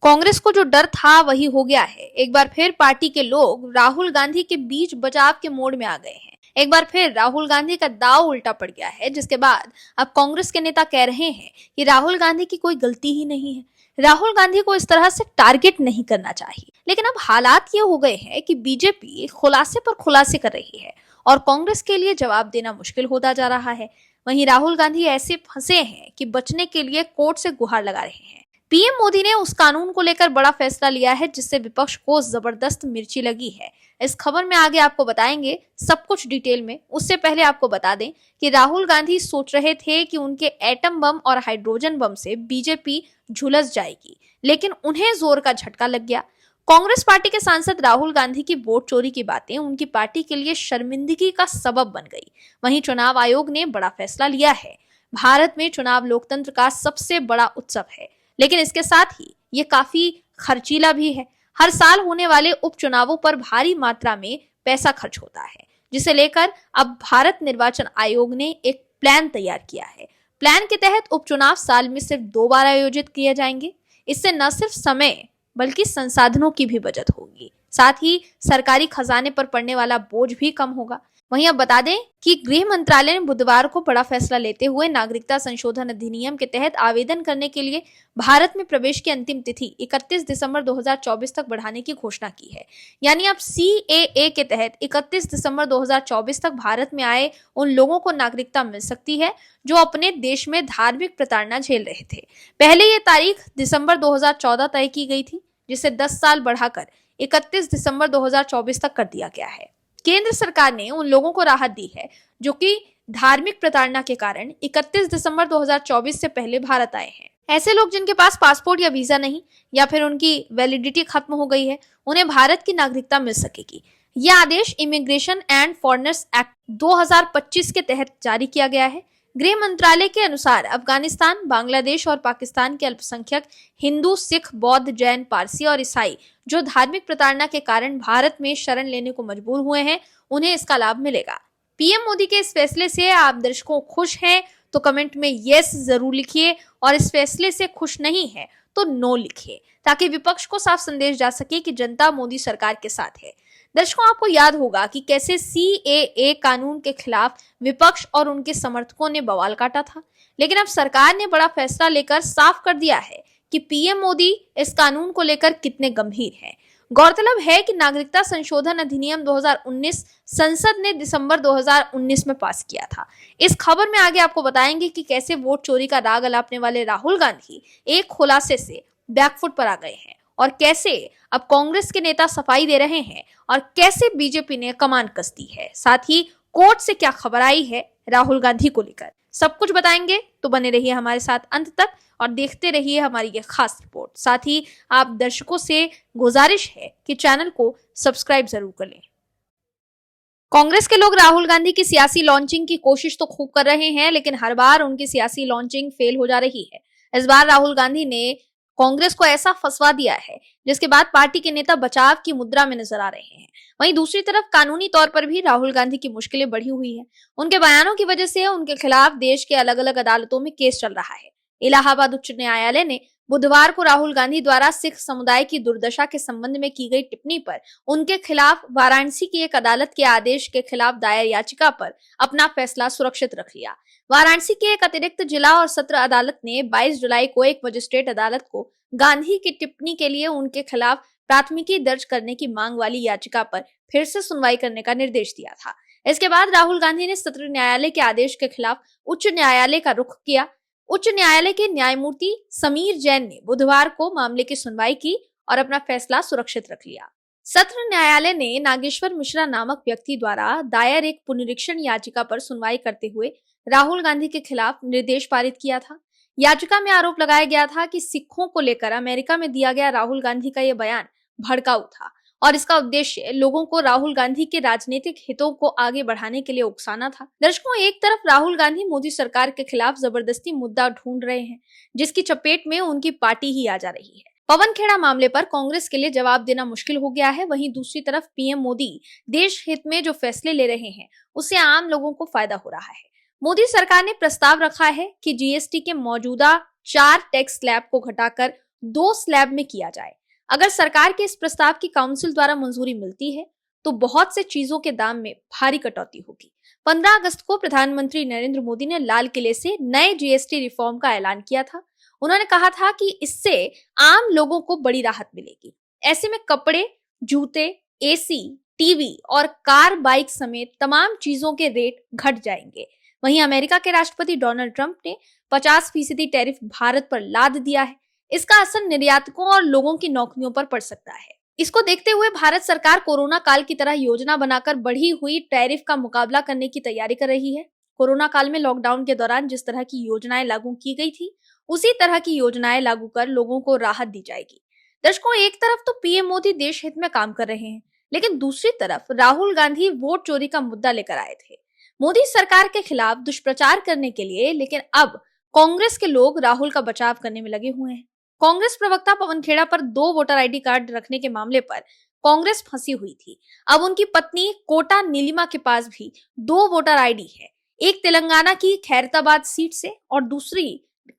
कांग्रेस को जो डर था वही हो गया है। एक बार फिर पार्टी के लोग राहुल गांधी के बीच बचाव के मोड में आ गए हैं। एक बार फिर राहुल गांधी का दांव उल्टा पड़ गया है, जिसके बाद अब कांग्रेस के नेता कह रहे हैं कि राहुल गांधी की कोई गलती ही नहीं है, राहुल गांधी को इस तरह से टारगेट नहीं करना चाहिए। लेकिन अब हालात ये हो गए हैं कि बीजेपी खुलासे पर खुलासे कर रही है और कांग्रेस के लिए जवाब देना मुश्किल होता जा रहा है। वहीं राहुल गांधी ऐसे फंसे हैं कि बचने के लिए कोर्ट से गुहार लगा रहे हैं। पीएम मोदी ने उस कानून को लेकर बड़ा फैसला लिया है जिससे विपक्ष को जबरदस्त मिर्ची लगी है। इस खबर में आगे आपको बताएंगे सब कुछ डिटेल में। उससे पहले आपको बता दें कि राहुल गांधी सोच रहे थे कि उनके एटम बम और हाइड्रोजन बम से बीजेपी झुलस जाएगी, लेकिन उन्हें जोर का झटका लग गया। कांग्रेस पार्टी के सांसद राहुल गांधी की वोट चोरी की बातें उनकी पार्टी के लिए शर्मिंदगी का सबब बन गई। वहीं चुनाव आयोग ने बड़ा फैसला लिया है। भारत में चुनाव लोकतंत्र का सबसे बड़ा उत्सव है, लेकिन इसके साथ ही ये काफी खर्चीला भी है। हर साल होने वाले उपचुनावों पर भारी मात्रा में पैसा खर्च होता है, जिसे लेकर अब भारत निर्वाचन आयोग ने एक प्लान तैयार किया है। प्लान के तहत उपचुनाव साल में सिर्फ 2 बार आयोजित किए जाएंगे। इससे न सिर्फ समय बल्कि संसाधनों की भी बचत होगी, साथ ही सरकारी खजाने पर पड़ने वाला बोझ भी कम होगा। वहीं अब बता दें कि गृह मंत्रालय ने बुधवार को बड़ा फैसला लेते हुए नागरिकता संशोधन अधिनियम के तहत आवेदन करने के लिए भारत में प्रवेश की अंतिम तिथि 31 दिसंबर 2024 तक बढ़ाने की घोषणा की है। यानी अब CAA के तहत 31 दिसंबर 2024 तक भारत में आए उन लोगों को नागरिकता मिल सकती है जो अपने देश में धार्मिक प्रताड़ना झेल रहे थे। पहले ये तारीख दिसंबर 2014 तय की गई थी, जिसे 10 साल बढ़ाकर 31 दिसंबर 2024 तक कर दिया गया है। केंद्र सरकार ने उन लोगों को राहत दी है जो कि धार्मिक प्रताड़ना के कारण 31 दिसंबर 2024 से पहले भारत आए हैं। ऐसे लोग जिनके पास पासपोर्ट या वीजा नहीं या फिर उनकी वैलिडिटी खत्म हो गई है, उन्हें भारत की नागरिकता मिल सकेगी। यह आदेश इमिग्रेशन एंड फॉरेनर्स एक्ट 2025 के तहत जारी किया गया है। गृह मंत्रालय के अनुसार अफगानिस्तान, बांग्लादेश और पाकिस्तान के अल्पसंख्यक हिंदू, सिख, बौद्ध, जैन, पारसी और ईसाई जो धार्मिक प्रताड़ना के कारण भारत में शरण लेने को मजबूर हुए हैं, उन्हें इसका लाभ मिलेगा। पीएम मोदी के इस फैसले से आप दर्शकों खुश हैं तो कमेंट में यस जरूर लिखिए, और इस फैसले से खुश नहीं है तो नो लिखिए, ताकि विपक्ष को साफ संदेश जा सके कि जनता मोदी सरकार के साथ है। दर्शकों, आपको याद होगा कि कैसे CAA कानून के खिलाफ विपक्ष और उनके समर्थकों ने बवाल काटा था, लेकिन अब सरकार ने बड़ा फैसला लेकर साफ कर दिया है कि पीएम मोदी इस कानून को लेकर कितने गंभीर हैं। गौरतलब है कि नागरिकता संशोधन अधिनियम 2019 संसद ने दिसंबर 2019 में पास किया था। इस खबर में आगे आपको बताएंगे कि कैसे वोट चोरी का राग अलापने वाले राहुल गांधी एक खुलासे से बैकफुट पर आ गए हैं, और कैसे अब कांग्रेस के नेता सफाई दे रहे हैं, और कैसे बीजेपी ने कमान कस दी है। साथ ही कोर्ट से क्या खबर आई है राहुल गांधी को लेकर, सब कुछ बताएंगे। तो बने रहिए हमारे साथ अंत तक और देखते रहिए हमारी ये खास रिपोर्ट। साथ ही आप दर्शकों से गुजारिश है कि चैनल को सब्सक्राइब जरूर कर लें। कांग्रेस के लोग राहुल गांधी की सियासी लॉन्चिंग की कोशिश तो खूब कर रहे हैं, लेकिन हर बार उनकी सियासी लॉन्चिंग फेल हो जा रही है। इस बार राहुल गांधी ने कांग्रेस को ऐसा फंसवा दिया है जिसके बाद पार्टी के नेता बचाव की मुद्रा में नजर आ रहे हैं। वहीं दूसरी तरफ कानूनी तौर पर भी राहुल गांधी की मुश्किलें बढ़ी हुई है। उनके बयानों की वजह से उनके खिलाफ देश के अलग अलग अदालतों में केस चल रहा है। इलाहाबाद उच्च न्यायालय ने बुधवार को राहुल गांधी द्वारा सिख समुदाय की दुर्दशा के संबंध में की गई टिप्पणी पर उनके खिलाफ वाराणसी की एक अदालत के आदेश के खिलाफ दायर याचिका पर अपना फैसला सुरक्षित रख लिया। वाराणसी की एक अतिरिक्त जिला और सत्र अदालत ने 22 जुलाई को एक मजिस्ट्रेट अदालत को गांधी की टिप्पणी के लिए उनके खिलाफ प्राथमिकी दर्ज करने की मांग वाली याचिका पर फिर से सुनवाई करने का निर्देश दिया था। इसके बाद राहुल गांधी ने सत्र न्यायालय के आदेश के खिलाफ उच्च न्यायालय का रुख किया। उच्च न्यायालय के न्यायमूर्ति समीर जैन ने बुधवार को मामले की सुनवाई की और अपना फैसला सुरक्षित रख लिया। सत्र न्यायालय ने नागेश्वर मिश्रा नामक व्यक्ति द्वारा दायर एक पुनरीक्षण याचिका पर सुनवाई करते हुए राहुल गांधी के खिलाफ निर्देश पारित किया था। याचिका में आरोप लगाया गया था कि सिखों को लेकर अमेरिका में दिया गया राहुल गांधी का यह बयान भड़काऊ था और इसका उद्देश्य लोगों को राहुल गांधी के राजनीतिक हितों को आगे बढ़ाने के लिए उकसाना था। दर्शकों, एक तरफ राहुल गांधी मोदी सरकार के खिलाफ जबरदस्ती मुद्दा ढूंढ रहे हैं, जिसकी चपेट में उनकी पार्टी ही आ जा रही है। पवन खेड़ा मामले पर कांग्रेस के लिए जवाब देना मुश्किल हो गया है। वहीं दूसरी तरफ पीएम मोदी देश हित में जो फैसले ले रहे हैं उससे आम लोगों को फायदा हो रहा है। मोदी सरकार ने प्रस्ताव रखा है कि जीएसटी के मौजूदा 4 टैक्स स्लैब को घटाकर 2 स्लैब में किया जाए। अगर सरकार के इस प्रस्ताव की काउंसिल द्वारा मंजूरी मिलती है तो बहुत से चीजों के दाम में भारी कटौती होगी। 15 अगस्त को प्रधानमंत्री नरेंद्र मोदी ने लाल किले से नए जीएसटी रिफॉर्म का ऐलान किया था। उन्होंने कहा था कि इससे आम लोगों को बड़ी राहत मिलेगी। ऐसे में कपड़े, जूते, एसी, टीवी और कार, बाइक समेत तमाम चीजों के रेट घट जाएंगे। वहीं अमेरिका के राष्ट्रपति डोनाल्ड ट्रंप ने 50% टैरिफ भारत पर लाद दिया है। इसका असर निर्यातकों और लोगों की नौकरियों पर पड़ सकता है। इसको देखते हुए भारत सरकार कोरोना काल की तरह योजना बनाकर बढ़ी हुई टैरिफ का मुकाबला करने की तैयारी कर रही है। कोरोना काल में लॉकडाउन के दौरान जिस तरह की योजनाएं लागू की गई थी, उसी तरह की योजनाएं लागू कर लोगों को राहत दी जाएगी। दर्शकों, एक तरफ तो पीएम मोदी देश हित में काम कर रहे हैं, लेकिन दूसरी तरफ राहुल गांधी वोट चोरी का मुद्दा लेकर आए थे मोदी सरकार के खिलाफ दुष्प्रचार करने के लिए। लेकिन अब कांग्रेस के लोग राहुल का बचाव करने में लगे हुए हैं। कांग्रेस प्रवक्ता पवन खेड़ा पर 2 वोटर आईडी कार्ड रखने के मामले पर कांग्रेस फंसी हुई थी। अब उनकी पत्नी कोटा नीलिमा के पास भी 2 वोटर आईडी है, एक तेलंगाना की खैरताबाद सीट से और दूसरी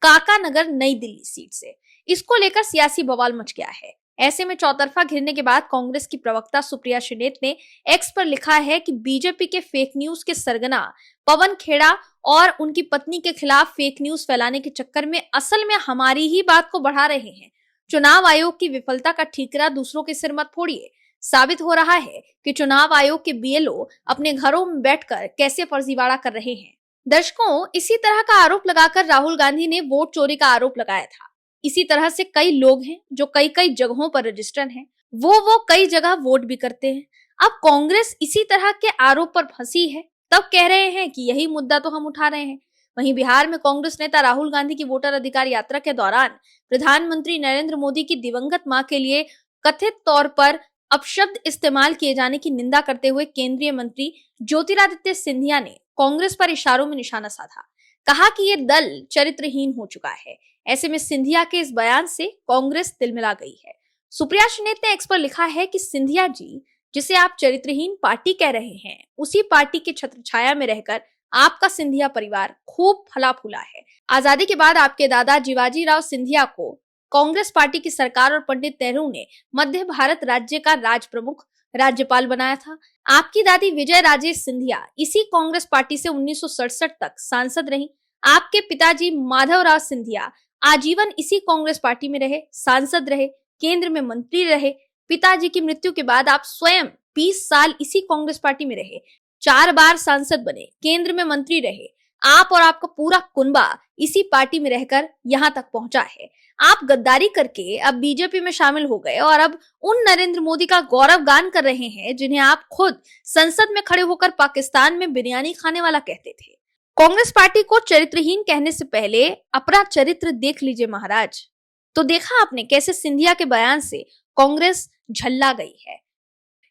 काकानगर नई दिल्ली सीट से। इसको लेकर सियासी बवाल मच गया है। ऐसे में चौतरफा घिरने के बाद कांग्रेस की प्रवक्ता सुप्रिया श्रीनेत ने एक्स पर लिखा है कि बीजेपी के फेक न्यूज के सरगना पवन खेड़ा और उनकी पत्नी के खिलाफ फेक न्यूज फैलाने के चक्कर में असल में हमारी ही बात को बढ़ा रहे हैं। चुनाव आयोग की विफलता का ठीकरा दूसरों के सिर मत फोड़िए। साबित हो रहा है कि चुनाव आयोग के बीएलओ अपने घरों में बैठकर कैसे फर्जीवाड़ा कर रहे हैं। दर्शकों, इसी तरह का आरोप लगाकर राहुल गांधी ने वोट चोरी का आरोप लगाया था। इसी तरह से कई लोग हैं जो कई कई जगहों पर रजिस्टर्ड हैं, वो कई जगह वोट भी करते हैं। अब कांग्रेस इसी तरह के आरोप पर फंसी है, तब कह रहे हैं कि यही मुद्दा तो हम उठा रहे हैं। वहीं बिहार में कांग्रेस नेता राहुल गांधी की वोटर अधिकार यात्रा के दौरान प्रधानमंत्री नरेंद्र मोदी की दिवंगत मां के लिए कथित तौर पर अपशब्द इस्तेमाल किए जाने की निंदा करते हुए केंद्रीय मंत्री ज्योतिरादित्य सिंधिया ने कांग्रेस पर इशारों में निशाना साधा। कहा कि ये दल चरित्रहीन हो चुका है। ऐसे में सिंधिया के इस बयान से कांग्रेस तिलमिला गई है। सुप्रिया श्रीनेत ने एक्स पर लिखा है कि सिंधिया जी, जिसे आप चरित्रहीन पार्टी कह रहे हैं, उसी पार्टी के छत्रछाया में रहकर आपका सिंधिया परिवार खूब फला फूला है। आजादी के बाद आपके दादा जीवाजी राव सिंधिया को कांग्रेस पार्टी की सरकार और पंडित नेहरू ने मध्य भारत राज्य का राज प्रमुख राज्यपाल बनाया था। आपकी दादी विजय राजेश सिंधिया इसी कांग्रेस पार्टी से 1967 तक सांसद रही। आपके पिताजी माधवराव सिंधिया आजीवन इसी कांग्रेस पार्टी में रहे, सांसद रहे, केंद्र में मंत्री रहे। पिताजी की मृत्यु के बाद आप स्वयं 20 साल इसी कांग्रेस पार्टी में रहे, 4 बार सांसद बने, केंद्र में मंत्री रहे। आप और आपका पूरा कुनबा इसी पार्टी में रहकर यहाँ तक पहुंचा है। आप गद्दारी करके अब बीजेपी में शामिल हो गए और अब उन नरेंद्र मोदी का गौरव गान कर रहे हैं जिन्हें आप खुद संसद में खड़े होकर पाकिस्तान में बिरयानी खाने वाला कहते थे। कांग्रेस पार्टी को चरित्रहीन कहने से पहले अपना चरित्र देख लीजिए महाराज। तो देखा आपने कैसे सिंधिया के बयान से कांग्रेस झल्ला गई है।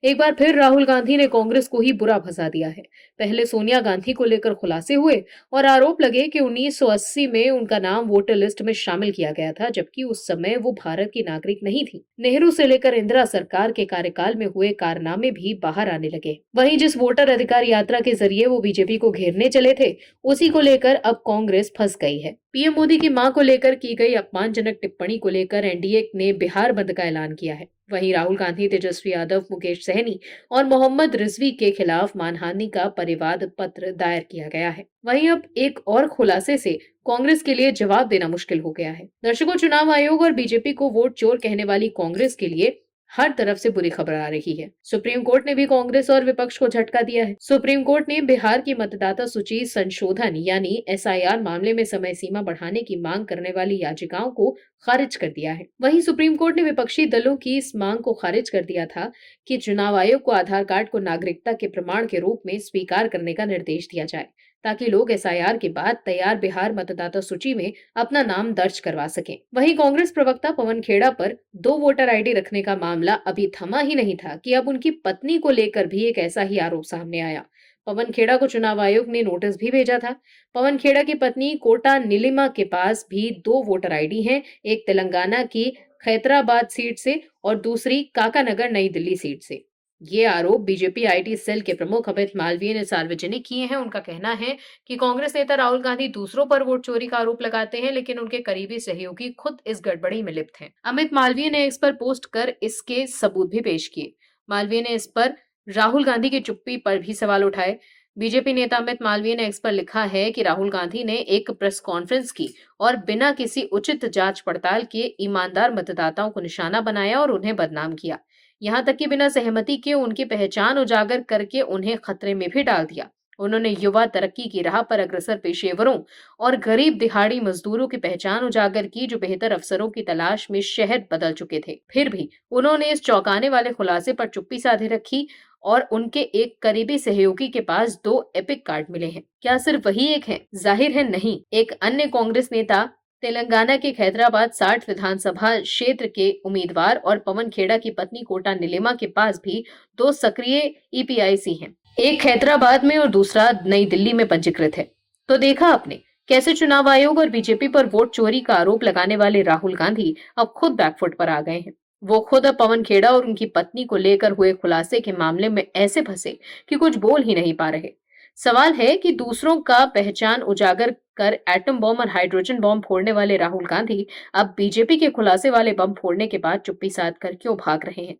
एक बार फिर राहुल गांधी ने कांग्रेस को ही बुरा फंसा दिया है। पहले सोनिया गांधी को लेकर खुलासे हुए और आरोप लगे कि 1980 में उनका नाम वोटर लिस्ट में शामिल किया गया था, जबकि उस समय वो भारत की नागरिक नहीं थी। नेहरू से लेकर इंदिरा सरकार के कार्यकाल में हुए कारनामे भी बाहर आने लगे। वहीं जिस वोटर अधिकार यात्रा के जरिए वो बीजेपी को घेरने चले थे, उसी को लेकर अब कांग्रेस फंस गई है। पीएम मोदी की मां को लेकर की गई अपमानजनक टिप्पणी को लेकर एनडीए ने बिहार बंद का ऐलान किया है। वहीं राहुल गांधी, तेजस्वी यादव, मुकेश सहनी और मोहम्मद रिजवी के खिलाफ मानहानि का परिवाद पत्र दायर किया गया है। वहीं अब एक और खुलासे से कांग्रेस के लिए जवाब देना मुश्किल हो गया है। दर्शकों, चुनाव आयोग और बीजेपी को वोट चोर कहने वाली कांग्रेस के लिए हर तरफ से बुरी खबर आ रही है। सुप्रीम कोर्ट ने भी कांग्रेस और विपक्ष को झटका दिया है। सुप्रीम कोर्ट ने बिहार की मतदाता सूची संशोधन यानी एसआईआर मामले में समय सीमा बढ़ाने की मांग करने वाली याचिकाओं को खारिज कर दिया है। वहीं सुप्रीम कोर्ट ने विपक्षी दलों की इस मांग को खारिज कर दिया था कि चुनाव आयोग को आधार कार्ड को नागरिकता के प्रमाण के रूप में स्वीकार करने का निर्देश दिया जाए, ताकि लोग एसआईआर के बाद तैयार बिहार मतदाता सूची में अपना नाम दर्ज करवा सकें। वहीं कांग्रेस प्रवक्ता पवन खेड़ा पर 2 वोटर आईडी रखने का मामला अभी थमा ही नहीं था कि अब उनकी पत्नी को लेकर भी एक ऐसा ही आरोप सामने आया। पवन खेड़ा को चुनाव आयोग ने नोटिस भी भेजा था। पवन खेड़ा की पत्नी कोटा नीलिमा के पास भी 2 वोटर आईडी हैं, एक तेलंगाना की खैतराबाद सीट से और दूसरी काकानगर नई दिल्ली सीट से। ये आरोप बीजेपी आईटी सेल के प्रमुख अमित मालवीय ने सार्वजनिक किए हैं। उनका कहना है कि कांग्रेस नेता राहुल गांधी दूसरों पर वोट चोरी का आरोप लगाते हैं, लेकिन उनके करीबी सहयोगी खुद इस गड़बड़ी में लिप्त हैं। अमित मालवीय ने इस पर पोस्ट कर इसके सबूत भी पेश किए। मालवीय ने इस पर राहुल गांधी की चुप्पी पर भी सवाल उठाए। बीजेपी नेता अमित मालवीय ने इस पर लिखा है कि राहुल गांधी ने एक प्रेस कॉन्फ्रेंस की और बिना किसी उचित जांच पड़ताल के ईमानदार मतदाताओं को निशाना बनाया और उन्हें बदनाम किया। यहाँ तक कि बिना सहमति के उनकी पहचान उजागर करके उन्हें खतरे में भी डाल दिया। उन्होंने युवा तरक्की की राह पर अग्रसर पेशेवरों और गरीब दिहाड़ी मजदूरों की पहचान उजागर की, जो बेहतर अवसरों की तलाश में शहर बदल चुके थे। फिर भी उन्होंने इस चौंकाने वाले खुलासे पर चुप्पी साधे रखी और उनके एक करीबी सहयोगी के पास 2 एपिक कार्ड मिले हैं। क्या सिर्फ वही एक है? जाहिर है नहीं। एक अन्य कांग्रेस नेता तेलंगाना के खैदराबाद 60 विधानसभा क्षेत्र के उम्मीदवार और पवन खेड़ा की पत्नी कोटा नीलिमा के पास भी 2 सक्रिय ईपीआईसी हैं। एक हैदराबाद में और दूसरा नई दिल्ली में पंजीकृत है। तो देखा आपने कैसे चुनाव आयोग और बीजेपी पर वोट चोरी का आरोप लगाने वाले राहुल गांधी अब खुद बैकफुट पर आ गए हैं। वो खुद अब पवन खेड़ा और उनकी पत्नी को लेकर हुए खुलासे के मामले में ऐसे फंसे कि कुछ बोल ही नहीं पा रहे। सवाल है कि दूसरों का पहचान उजागर कर एटम बम और हाइड्रोजन बम फोड़ने वाले राहुल गांधी अब बीजेपी के खुलासे वाले बम फोड़ने के बाद चुप्पी साध कर क्यों भाग रहे हैं?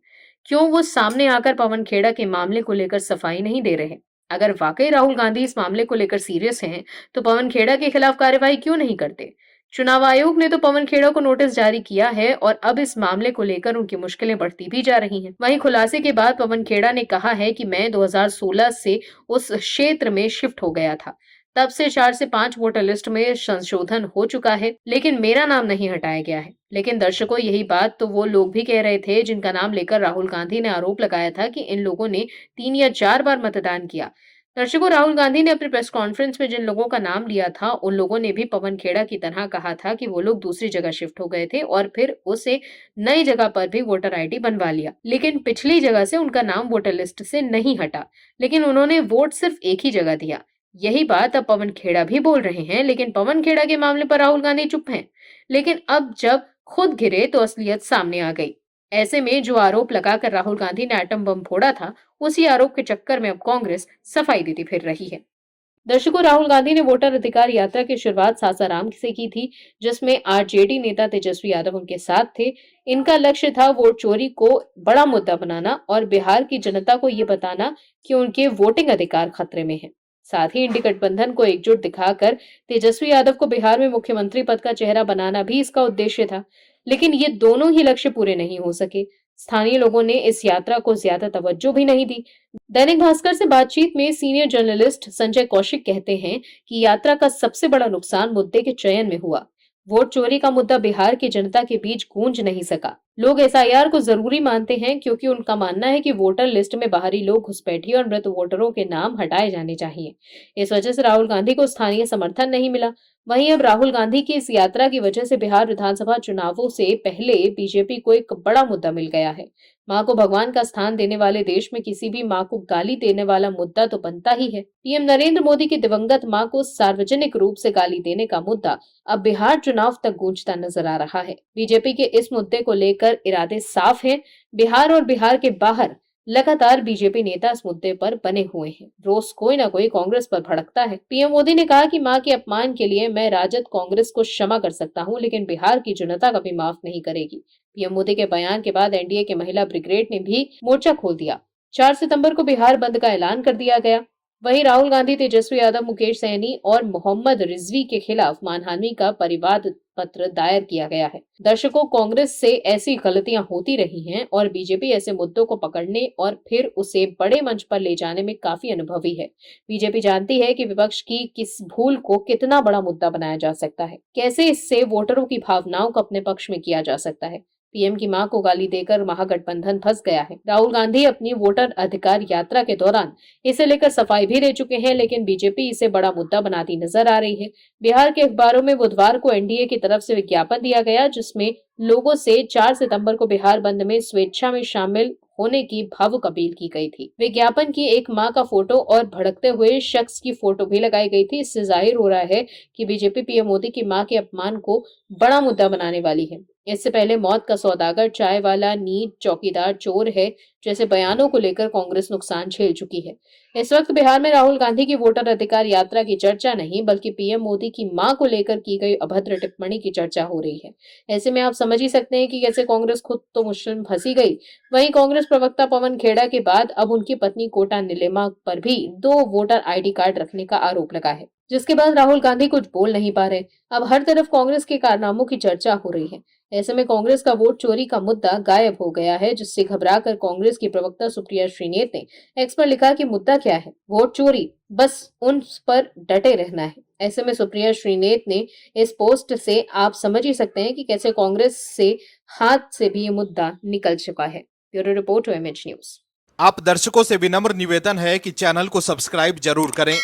क्यों वो सामने आकर पवन खेड़ा के मामले को लेकर सफाई नहीं दे रहे? अगर वाकई राहुल गांधी इस मामले को लेकर सीरियस हैं, तो पवन खेड़ा के खिलाफ कार्रवाई क्यों नहीं करते? चुनाव आयोग ने तो पवन खेड़ा को नोटिस जारी किया है और अब इस मामले को लेकर उनकी मुश्किलें बढ़ती भी जा रही हैं। वहीं खुलासे के बाद पवन खेड़ा ने कहा है कि मैं 2016 से उस क्षेत्र में शिफ्ट हो गया था। तब से 4 से 5 वोटर लिस्ट में संशोधन हो चुका है, लेकिन मेरा नाम नहीं हटाया गया है। लेकिन दर्शकों, यही बात तो वो लोग भी कह रहे थे जिनका नाम लेकर राहुल गांधी ने आरोप लगाया था कि इन लोगों ने 3 या 4 बार मतदान किया। दर्शकों, राहुल गांधी ने अपनी प्रेस कॉन्फ्रेंस में जिन लोगों का नाम लिया था, उन लोगों ने भी पवन खेड़ा की तरह कहा था कि वो लोग दूसरी जगह शिफ्ट हो गए थे और फिर उसे नई जगह पर भी वोटर आईडी बनवा लिया, लेकिन पिछली जगह से उनका नाम वोटर लिस्ट से नहीं हटा, लेकिन उन्होंने वोट सिर्फ एक ही जगह दिया। यही बात अब पवन खेड़ा भी बोल रहे हैं, लेकिन पवन खेड़ा के मामले पर राहुल गांधी चुप हैं। लेकिन अब जब खुद घिरे तो असलियत सामने आ गई। ऐसे में जो आरोप लगाकर राहुल गांधी ने एटम बम फोड़ा था, उसी आरोप के चक्कर में अब कांग्रेस सफाई देती फिर रही है। दर्शकों, राहुल गांधी ने वोटर अधिकार यात्रा की शुरुआत सासाराम से की थी, जिसमें आरजेडी नेता तेजस्वी यादव उनके साथ थे। इनका लक्ष्य था वोट चोरी को बड़ा मुद्दा बनाना और बिहार की जनता को ये बताना कि उनके वोटिंग अधिकार खतरे में है। साथ ही इंडी गठबंधन को एकजुट दिखाकर तेजस्वी यादव को बिहार में मुख्यमंत्री पद का चेहरा बनाना भी इसका उद्देश्य था। लेकिन ये दोनों ही लक्ष्य पूरे नहीं हो सके। स्थानीय लोगों ने इस यात्रा को ज्यादा तवज्जो भी नहीं दी। दैनिक भास्कर से बातचीत में सीनियर जर्नलिस्ट संजय कौशिक कहते हैं कि यात्रा का सबसे बड़ा नुकसान मुद्दे के चयन में हुआ। वोट चोरी का मुद्दा बिहार की जनता के बीच गूंज नहीं सका। लोग एसआईआर को जरूरी मानते हैं क्योंकि उनका मानना है कि वोटर लिस्ट में बाहरी लोग, घुसपैठी और मृत वोटरों के नाम हटाए जाने चाहिए। इस वजह से राहुल गांधी को स्थानीय समर्थन नहीं मिला। वहीं अब राहुल गांधी की इस यात्रा की वजह से बिहार विधानसभा चुनावों से पहले बीजेपी को एक बड़ा मुद्दा मिल गया है। मां को भगवान का स्थान देने वाले देश में किसी भी मां को गाली देने वाला मुद्दा तो बनता ही है। पीएम नरेंद्र मोदी की दिवंगत मां को सार्वजनिक रूप से गाली देने का मुद्दा अब बिहार चुनाव तक गूंजता नजर आ रहा है। बीजेपी के इस मुद्दे को लेकर इरादे साफ हैं। बिहार और बिहार के बाहर लगातार बीजेपी नेता इस मुद्दे पर बने हुए हैं। रोज कोई ना कोई कांग्रेस पर भड़कता है। पीएम मोदी ने कहा कि मां के अपमान के लिए मैं राजद कांग्रेस को क्षमा कर सकता हूं, लेकिन बिहार की जनता कभी माफ नहीं करेगी। पीएम मोदी के बयान के बाद एनडीए के महिला ब्रिगेड ने भी मोर्चा खोल दिया। 4 सितंबर को बिहार बंद का ऐलान कर दिया गया। वहीं राहुल गांधी, तेजस्वी यादव, मुकेश सहनी और मोहम्मद रिजवी के खिलाफ मानहानि का परिवाद पत्र दायर किया गया है। दर्शकों, कांग्रेस से ऐसी गलतियां होती रही हैं और बीजेपी ऐसे मुद्दों को पकड़ने और फिर उसे बड़े मंच पर ले जाने में काफी अनुभवी है। बीजेपी जानती है कि विपक्ष की किस भूल को कितना बड़ा मुद्दा बनाया जा सकता है, कैसे इससे वोटरों की भावनाओं को अपने पक्ष में किया जा सकता है। पीएम की मां को गाली देकर महागठबंधन फंस गया है। राहुल गांधी अपनी वोटर अधिकार यात्रा के दौरान इसे लेकर सफाई भी दे चुके हैं, लेकिन बीजेपी इसे बड़ा मुद्दा बनाती नजर आ रही है। बिहार के अखबारों में बुधवार को एनडीए की तरफ से विज्ञापन दिया गया, जिसमें लोगों से 4 सितंबर को बिहार बंद में स्वेच्छा में शामिल होने की भावुक अपील की गई थी। विज्ञापन की एक मां का फोटो और भड़कते हुए शख्स की फोटो भी लगाई गई थी। इससे जाहिर हो रहा है कि बीजेपी पीएम मोदी की मां के अपमान को बड़ा मुद्दा बनाने वाली है। इससे पहले मौत का सौदागर, चाय वाला, नीच, चौकीदार, चोर है जैसे बयानों को लेकर कांग्रेस नुकसान झेल चुकी है। इस वक्त बिहार में राहुल गांधी की वोटर अधिकार यात्रा की चर्चा नहीं बल्कि पीएम मोदी की मां को लेकर की गई अभद्र टिप्पणी की चर्चा हो रही है। ऐसे में आप समझ ही सकते हैं कि कैसे कांग्रेस खुद तो मुश्किल में फंसी गई, वहीं कांग्रेस प्रवक्ता पवन खेड़ा के बाद अब उनकी पत्नी कोटा नीलिमा पर भी 2 वोटर आईडी कार्ड रखने का आरोप लगा है, जिसके बाद राहुल गांधी कुछ बोल नहीं पा रहे। अब हर तरफ कांग्रेस के कारनामों की चर्चा हो रही है। ऐसे में कांग्रेस का वोट चोरी का मुद्दा गायब हो गया है, जिससे घबराकर कांग्रेस की प्रवक्ता सुप्रिया श्रीनेत ने एक्स पर लिखा कि मुद्दा क्या है, वोट चोरी, बस उन पर डटे रहना है। ऐसे में सुप्रिया श्रीनेत ने इस पोस्ट से आप समझ ही सकते हैं कि कैसे कांग्रेस से हाथ से भी ये मुद्दा निकल चुका है। Bureau report, MH news. आप दर्शकों से विनम्र निवेदन है कि चैनल को सब्सक्राइब जरूर करें